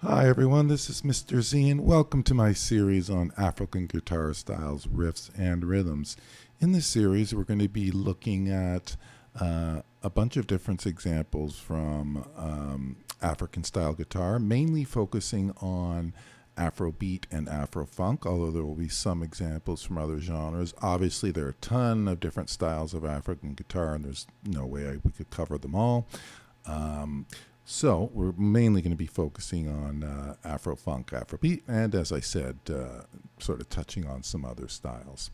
Hi everyone, this is Mr.Z and welcome to my series on African guitar styles, riffs, and rhythms. In this series, we're going to be looking at a bunch of different examples from African style guitar, mainly focusing on Afrobeat and Afrofunk, although there will be some examples from other genres. Obviously, there are a ton of different styles of African guitar, and there's no way we could cover them all. Um, so we're mainly going to be focusing on Afrofunk, Afrobeat, and as I said, sort of touching on some other styles.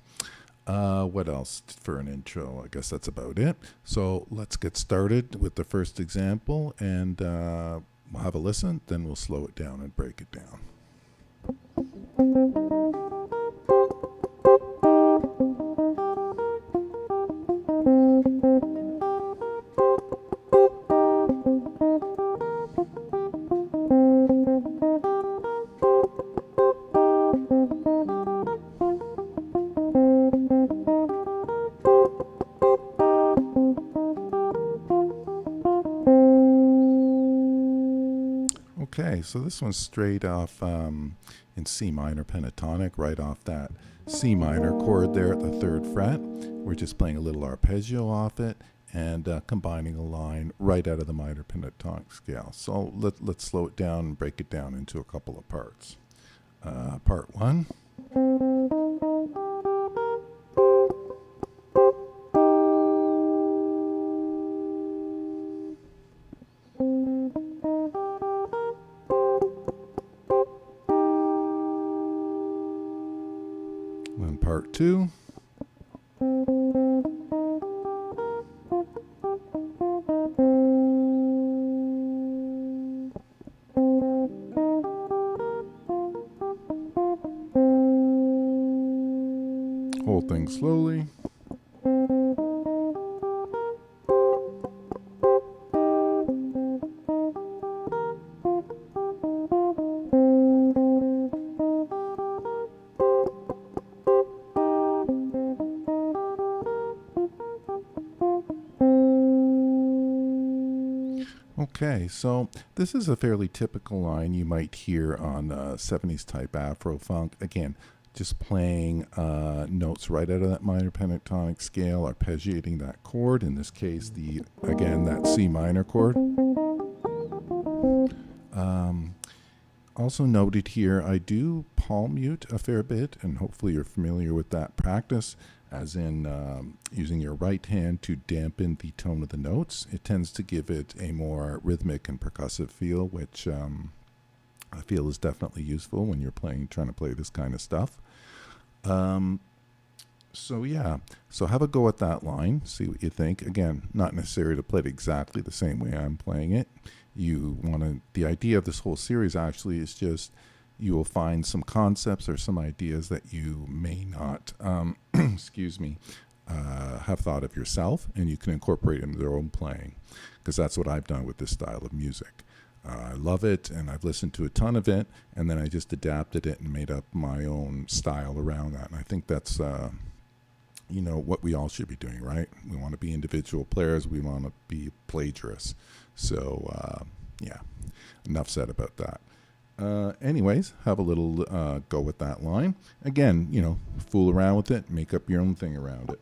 What else for an intro? I guess that's about it. So let's get started with the first example, and we'll have a listen, then we'll slow it down and break it down. Okay, so this one's straight off in C minor pentatonic, right off that C minor chord there at the third fret. We're just playing a little arpeggio off it and combining a line right out of the minor pentatonic scale. So let's slow it down and break it down into a couple of parts. Part one. Then part two. Hold things slowly. Okay, so this is a fairly typical line you might hear on 70s type Afrofunk. Again, just playing notes right out of that minor pentatonic scale, arpeggiating that chord. In this case, that C minor chord. Also noted here, I do palm mute a fair bit, and hopefully you're familiar with that practice, as in using your right hand to dampen the tone of the notes. It tends to give it a more rhythmic and percussive feel, which I feel is definitely useful when you're trying to play this kind of stuff. So yeah, so have a go at that line, see what you think. Again, not necessary to play it exactly the same way I'm playing it. The idea of this whole series actually is just you will find some concepts or some ideas that you may not, excuse me, have thought of yourself, and you can incorporate into their own playing, because that's what I've done with this style of music. I love it, and I've listened to a ton of it, and then I just adapted it and made up my own style around that. And I think that's what we all should be doing, right? We want to be individual players. We want to be plagiarists. So, yeah, enough said about that. Anyways, have a little go with that line. Again, fool around with it, make up your own thing around it.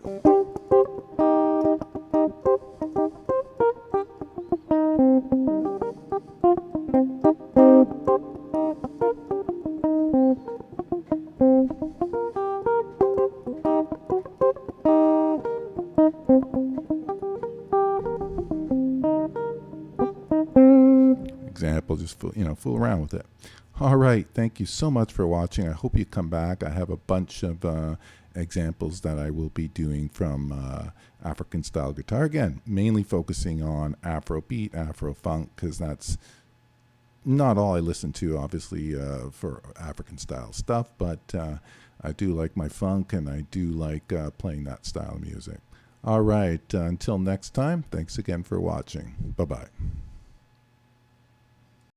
Example, just fool around with it. All right, thank you so much for watching. I hope you come back. I have a bunch of examples that I will be doing from African style guitar, again mainly focusing on Afrobeat, Afrofunk, because that's not all I listen to, obviously, for African style stuff, but I do like my funk, and I do like playing that style of music. All right, until next time, thanks again for watching. Bye-bye.